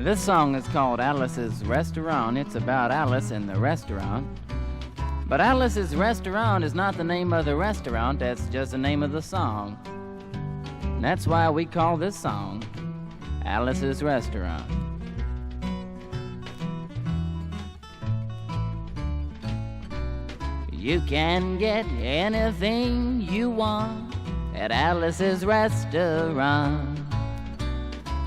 This song is called Alice's Restaurant. It's about Alice in the restaurant. But Alice's Restaurant is not the name of the restaurant, that's just the name of the song. And that's why we call this song Alice's Restaurant. You can get anything you want at Alice's Restaurant.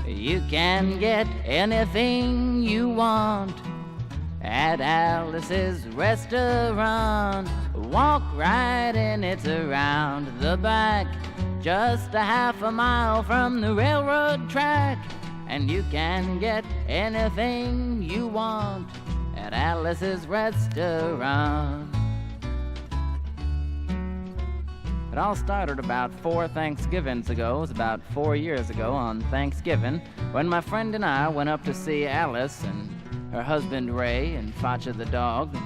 You can get anything you want at Alice's Restaurant. Walk right in, it's around the back, just a half a mile from the railroad track. And you can get anything you want at Alice's Restaurant. It all started about 4 Thanksgivings ago. It was about 4 years ago on Thanksgiving when my friend and I went up to see Alice and her husband Ray and Facha the dog.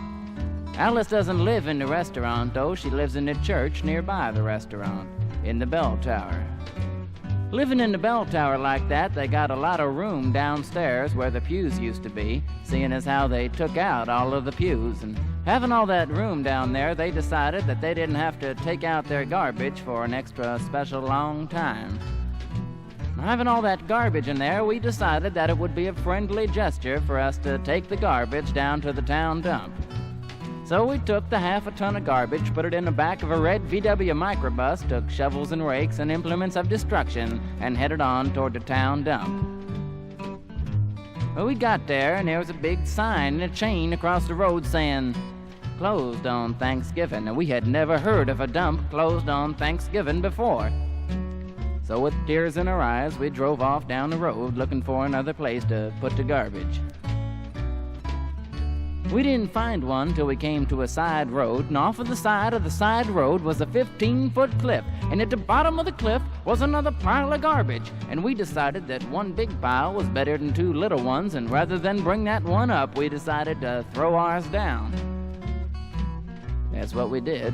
Alice doesn't live in the restaurant, though. She lives in the church nearby the restaurant, in the bell tower. Living in the bell tower like that, they got a lot of room downstairs where the pews used to be, seeing as how they took out all of the pews. And having all that room down there, they decided that they didn't have to take out their garbage for an extra special long time. Having all that garbage in there, we decided that it would be a friendly gesture for us to take the garbage down to the town dump. So we took the half a ton of garbage, put it in the back of a red VW microbus, took shovels and rakes and implements of destruction, and headed on toward the town dump. Well, we got there, and there was a big sign and a chain across the road saying, "Closed on Thanksgiving," and we had never heard of a dump closed on Thanksgiving before. So with tears in our eyes, we drove off down the road looking for another place to put the garbage. We didn't find one till we came to a side road, and off of the side road was a 15-foot cliff, and at the bottom of the cliff was another pile of garbage, and we decided that one big pile was better than 2 little ones, and rather than bring that one up, we decided to throw ours down. That's what we did.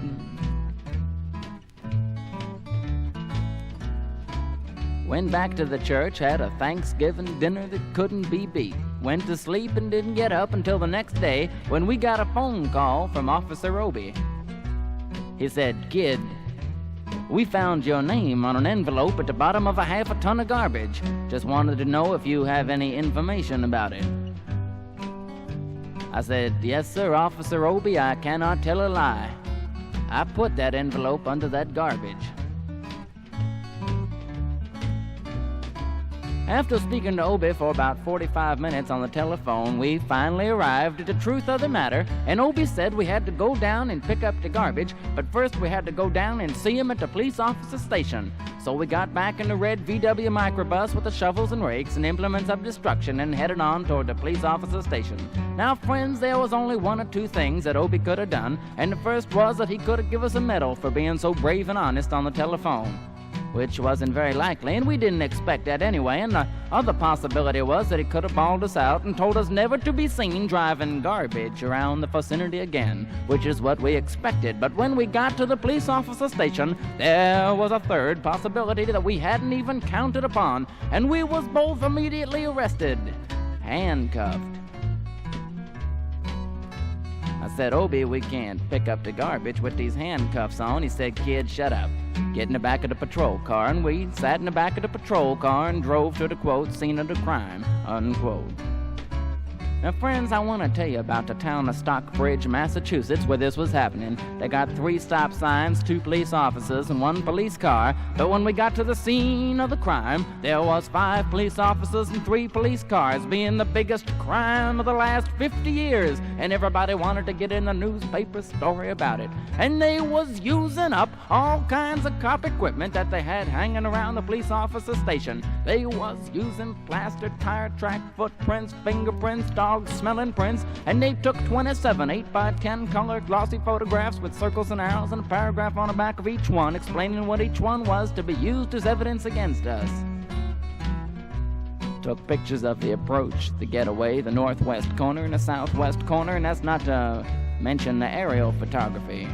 Went back to the church, had a Thanksgiving dinner that couldn't be beat. Went to sleep and didn't get up until the next day when we got a phone call from Officer Obie. He said, "Kid, we found your name on an envelope at the bottom of a half a ton of garbage. Just wanted to know if you have any information about it." I said, "Yes, sir, Officer Obie, I cannot tell a lie. I put that envelope under that garbage." After speaking to Obie for about 45 minutes on the telephone, we finally arrived at the truth of the matter, and Obie said we had to go down and pick up the garbage, but first we had to go down and see him at the police officer station. So we got back in the red VW microbus with the shovels and rakes and implements of destruction and headed on toward the police officer station. Now, friends, there was only 1 or 2 things that Obie could have done, and the first was that he could have given us a medal for being so brave and honest on the telephone, which wasn't very likely, and we didn't expect that anyway. And the other possibility was that he could have bawled us out and told us never to be seen driving garbage around the vicinity again, which is what we expected. But when we got to the police officer station, there was a third possibility that we hadn't even counted upon, and we was both immediately arrested, handcuffed. I said, "Obie, we can't pick up the garbage with these handcuffs on." He said, "Kid, shut up. Get in the back of the patrol car." And we sat in the back of the patrol car and drove to the, quote, "scene of the crime," unquote. Now, friends, I want to tell you about the town of Stockbridge, Massachusetts, where this was happening. They got 3 stop signs, 2 police officers, and 1 police car. But when we got to the scene of the crime, there was 5 police officers and 3 police cars, being the biggest crime of the last 50 years. And everybody wanted to get in the newspaper story about it. And they was using up all kinds of cop equipment that they had hanging around the police officer station. They was using plaster tire track footprints, fingerprints, dog-smelling prints, and they took 27 8x10 color glossy photographs with circles and arrows and a paragraph on the back of each one explaining what each one was to be used as evidence against us. Took pictures of the approach, the getaway, the northwest corner and the southwest corner, and that's not to mention the aerial photography.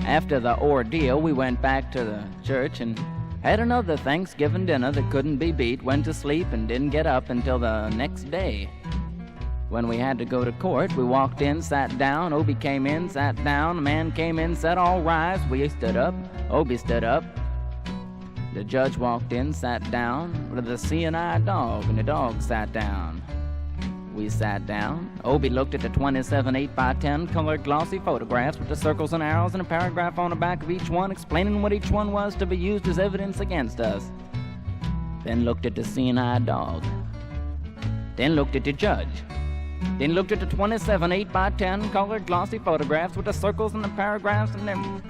After the ordeal, we went back to the church and had another Thanksgiving dinner that couldn't be beat, went to sleep and didn't get up until the next day. When we had to go to court, we walked in, sat down, Obie came in, sat down, the man came in, said, "All rise." We stood up, Obie stood up. The judge walked in, sat down with a seeing-eye dog, and the dog sat down. We sat down. Obie looked at the 27 8x10 colored glossy photographs with the circles and arrows and a paragraph on the back of each one explaining what each one was to be used as evidence against us. Then looked at the seeing-eye dog. Then looked at the judge. Then looked at the 27 8x10 colored glossy photographs with the circles and the paragraphs and then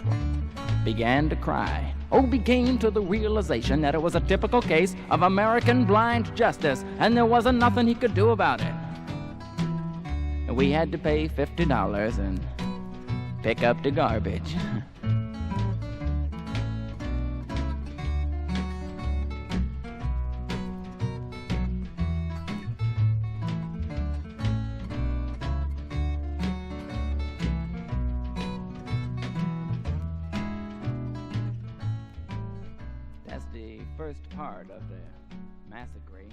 began to cry. Obie came to the realization that it was a typical case of American blind justice and there wasn't nothing he could do about it. And we had to pay $50 and pick up the garbage. First part of the Massacree.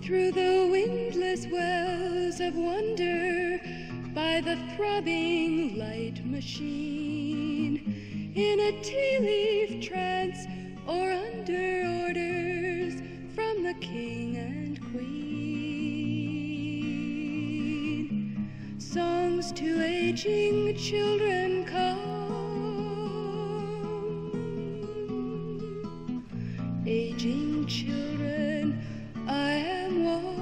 Through the windless wells of wonder, by the throbbing light machine, in a tea-leaf trance or under orders from the king and queen, songs to aging children come, aging children, I am one.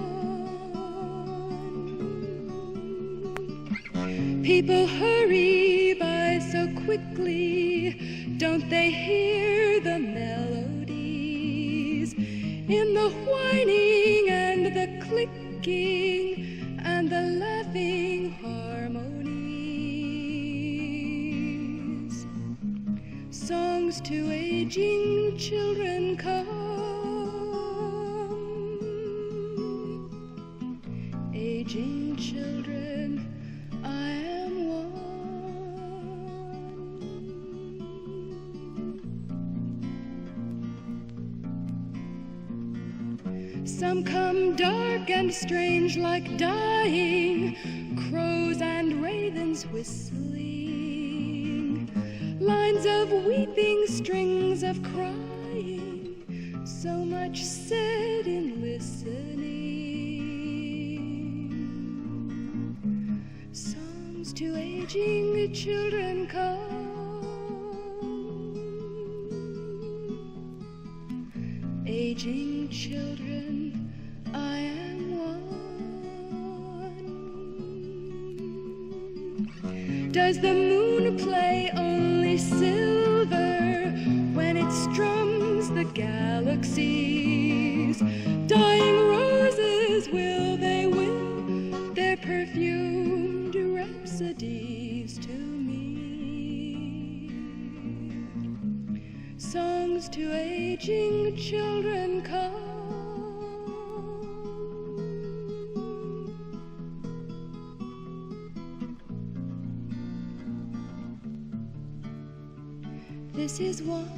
People hurry by so quickly, don't they hear the melodies in the whining and the clicking and the laughing harmonies? Songs to aging children come, aging children, I am one. Some come dark and strange like dying, crows and ravens whistling, lines of weeping, strings of crying, so much said in listening. To aging children come, aging children, I am one. Does the moon play only silver when it strums the galaxies? Dying roses, will they win their perfumed rhapsodies to me? Songs to aging children come, this is one.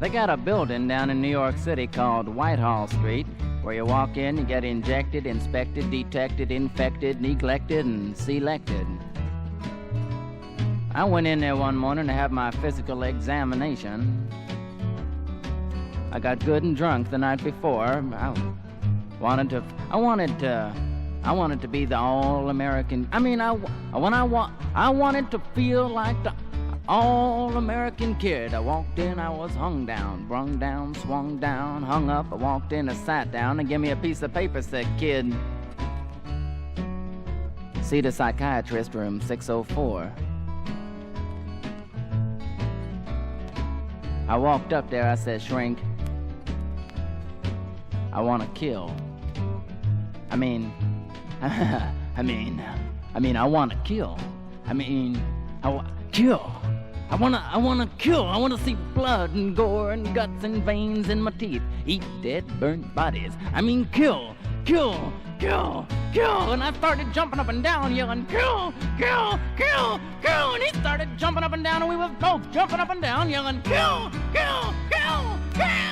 They got a building down in New York City called Whitehall Street, where you walk in, you get injected, inspected, detected, infected, neglected, and selected. I went in there one morning to have my physical examination. I got good and drunk the night before. I wanted to be the all-American. I wanted to feel like the all-American kid. I walked in, I was hung down, brung down, swung down, hung up. I walked in, I sat down, and gave me a piece of paper, said, "Kid, see the psychiatrist, room 604. I walked up there, I said, "Shrink, I want to kill. I want to kill. Kill. I wanna kill. I wanna see blood and gore and guts and veins in my teeth. Eat dead, burnt bodies. Kill. And I started jumping up and down, yelling, kill. And he started jumping up and down, and we was both jumping up and down, yelling, kill.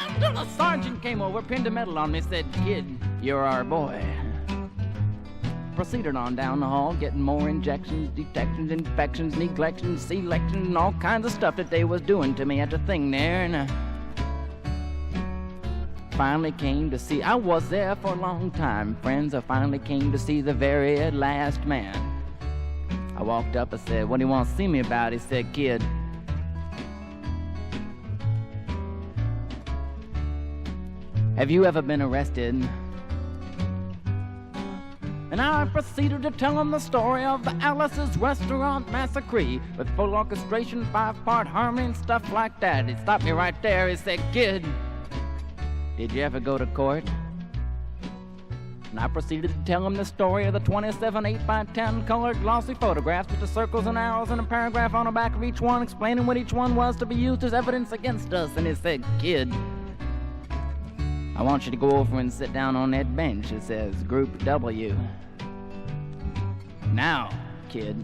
Until the sergeant came over, pinned a medal on me, said, "Kid, you're our boy." Proceeded on down the hall, getting more injections, detections, infections, neglections, selections, and all kinds of stuff that they was doing to me at the thing there, and I finally came to see. I was there for a long time, friends. I finally came to see the very last man. I walked up and said, "What do you want to see me about?" He said, "Kid, have you ever been arrested?" And I proceeded to tell him the story of the Alice's Restaurant Massacree, with full orchestration, 5-part harmony, and stuff like that. He stopped me right there. He said, "Kid, did you ever go to court?" And I proceeded to tell him the story of the 27 8x10 colored glossy photographs with the circles and arrows and a paragraph on the back of each one explaining what each one was to be used as evidence against us. And he said, "Kid, I want you to go over and sit down on that bench. It says Group W. Now, kid."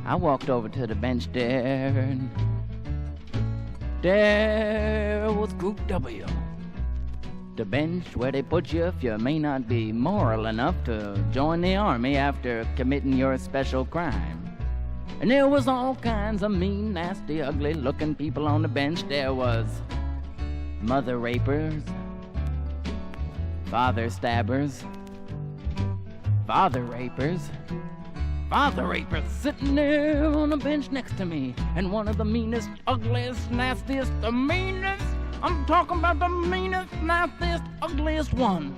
I walked over to the bench there, and there was Group W. The bench where they put you if you may not be moral enough to join the army after committing your special crime. And there was all kinds of mean, nasty, ugly-looking people on the bench. There was mother rapers, father stabbers, father rapers sitting there on the bench next to me. And one of the meanest, ugliest, nastiest, the meanest, I'm talking about the meanest, nastiest, ugliest one,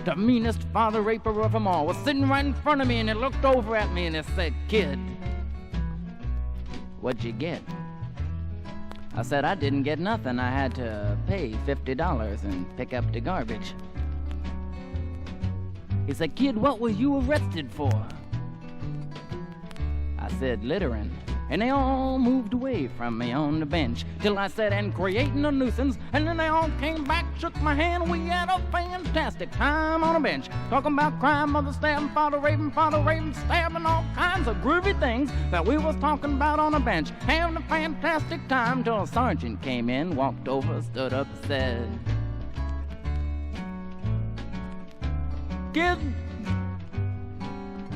the meanest father raper of them all, was sitting right in front of me, and he looked over at me and he said, "Kid, what'd you get?" I said, "I didn't get nothing. I had to pay $50 and pick up the garbage." He said, "Kid, what was you arrested for?" I said, "Littering." And they all moved away from me on the bench till I said, "And creating a nuisance." And then they all came back, shook my hand. We had a fantastic time on the bench, talking about crime, mother stabbing, father raping, stabbing, all kinds of groovy things that we was talking about on the bench. Having a fantastic time till a sergeant came in, walked over, stood up, and said, "Kid,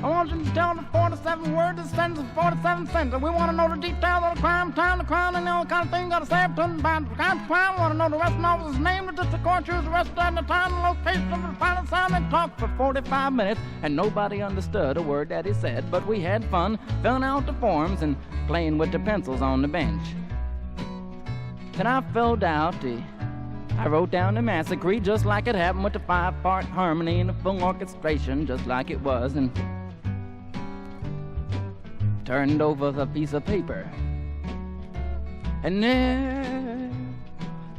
I want you to tell the 47 words, the sentence of 47 sentences. We want to know the details of the crime, time, the crime, and all kind of thing. Got to say up to the crime. We want to know the arresting officer's name, the district court choose arrested, and the time and location of the final sign." And talked for 45 minutes, and nobody understood a word that he said, but we had fun filling out the forms and playing with the pencils on the bench. Then I I wrote down the Massacree just like it happened, with the 5-part harmony and the full orchestration just like it was, and turned over the piece of paper. And there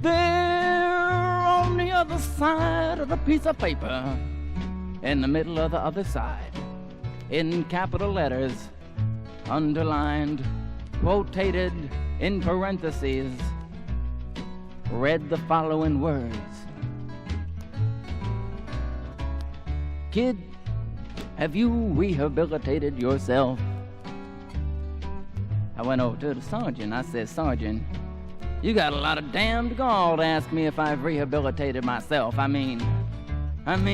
on the other side of the piece of paper, in the middle of the other side, in capital letters, underlined, quotated in parentheses, read the following words: "Kid, have you rehabilitated yourself? I went over to the sergeant. I said, "Sergeant, you got a lot of damned gall to ask me if I've rehabilitated myself. I mean, I'm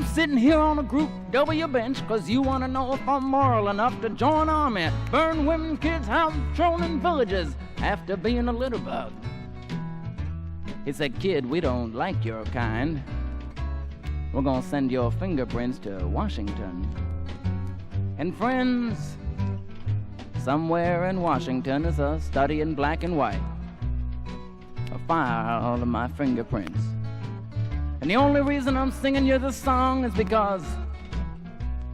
sitting here on a Group W bench because you want to know if I'm moral enough to join army, burn women, kids, houses, thrown in villages after being a little bug." He said, "Kid, we don't like your kind. We're gonna send your fingerprints to Washington." And friends, somewhere in Washington is a study in black and white, a file of my fingerprints. And the only reason I'm singing you this song is because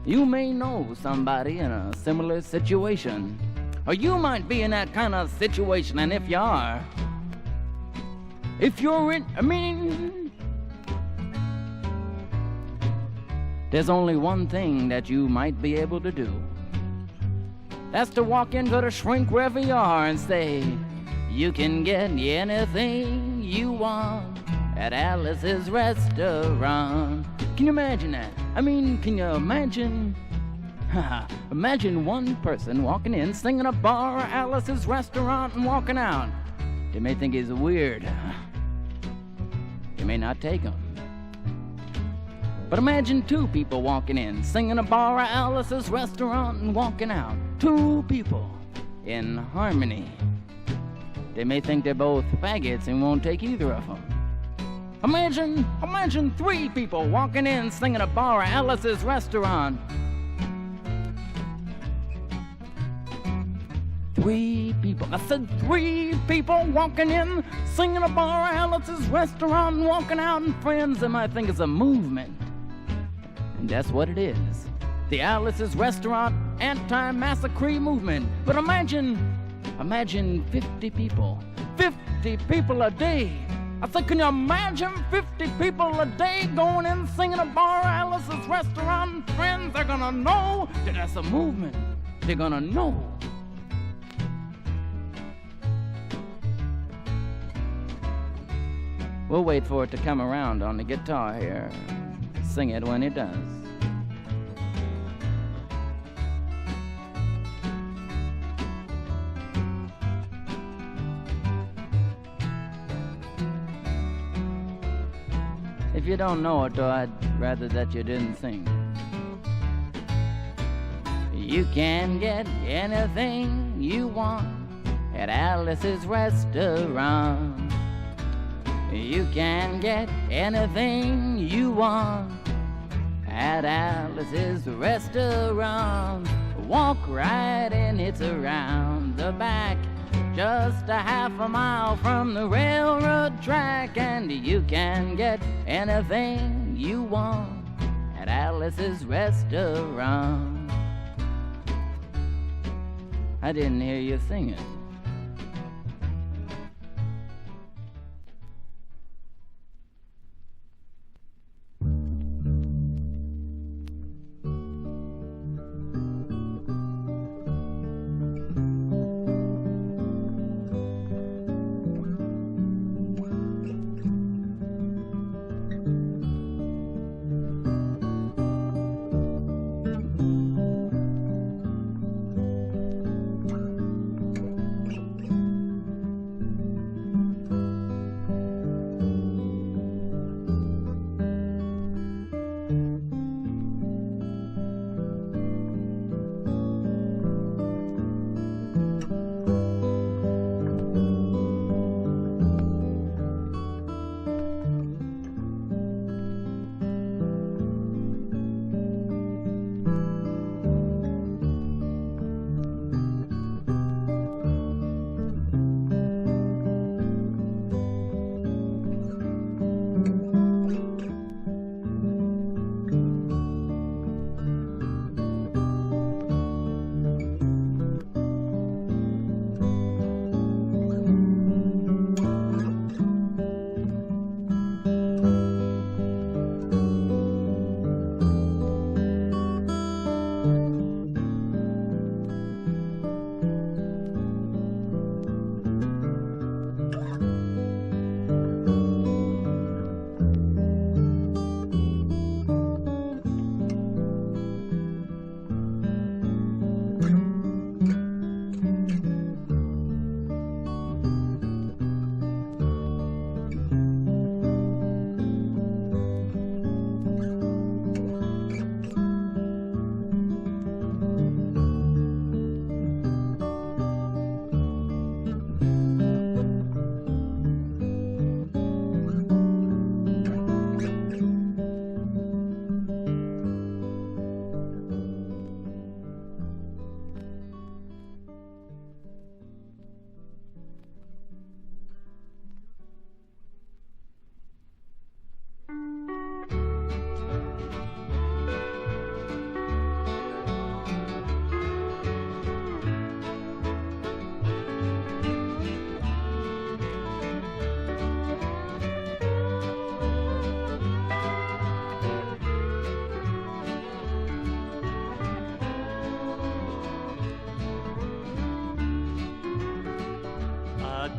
you may know somebody in a similar situation, or you might be in that kind of situation, and if you are, there's only one thing that you might be able to do. That's to walk into the shrink wherever you are and say, "You can get anything you want at Alice's restaurant." Can you imagine that? Can you imagine? Imagine one person walking in, singing a bar at Alice's restaurant and walking out. They may think he's weird. You may not take him. But imagine two people walking in, singing a bar at Alice's restaurant and walking out. Two people in harmony. They may think they're both faggots and won't take either of them. Imagine three people walking in, singing a bar at Alice's restaurant. Three people. I said 3 people walking in, singing a bar at Alice's restaurant and walking out. And friends, they might think it's a movement. And that's what it is. The Alice's Restaurant Anti-Massacree movement. But imagine 50 people. 50 people a day. I said, can you imagine 50 people a day going in, singing a bar at Alice's restaurant? Friends, they're gonna know that that's a movement. They're gonna know. We'll wait for it to come around on the guitar here. Sing it when it does. If you don't know it, though, I'd rather that you didn't sing. You can get anything you want at Alice's restaurant. You can get anything you want at Alice's restaurant. Walk right in, it's around the back, just a half a mile from the railroad track. And you can get anything you want at Alice's restaurant. I didn't hear you singing.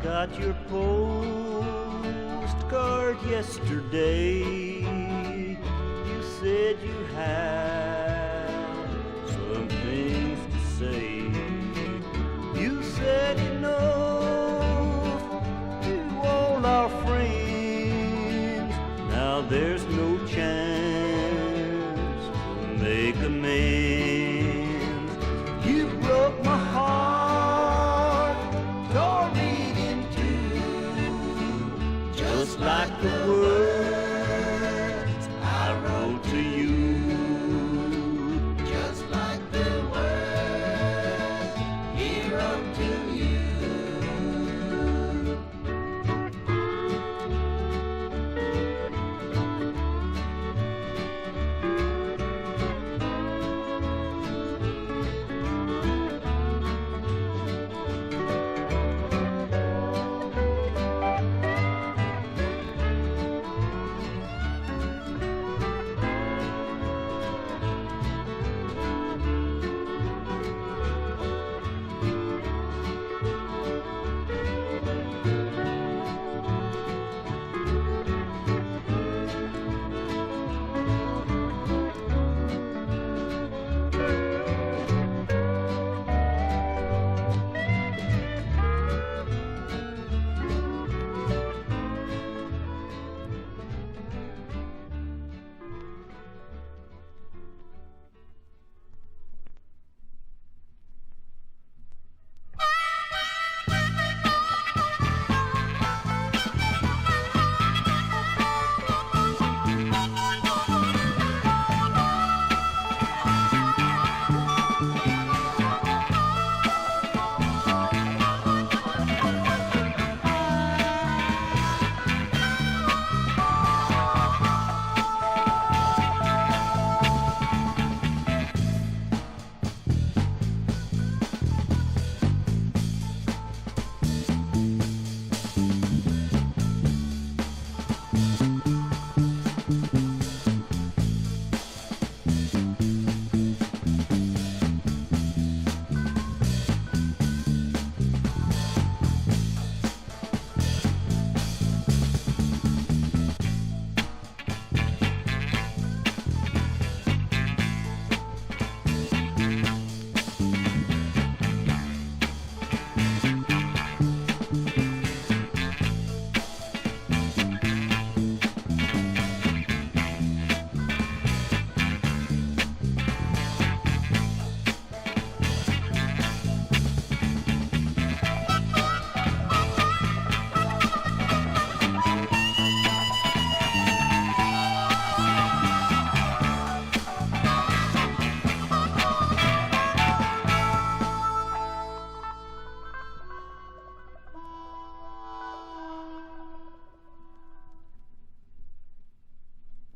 got your postcard yesterday. You said you had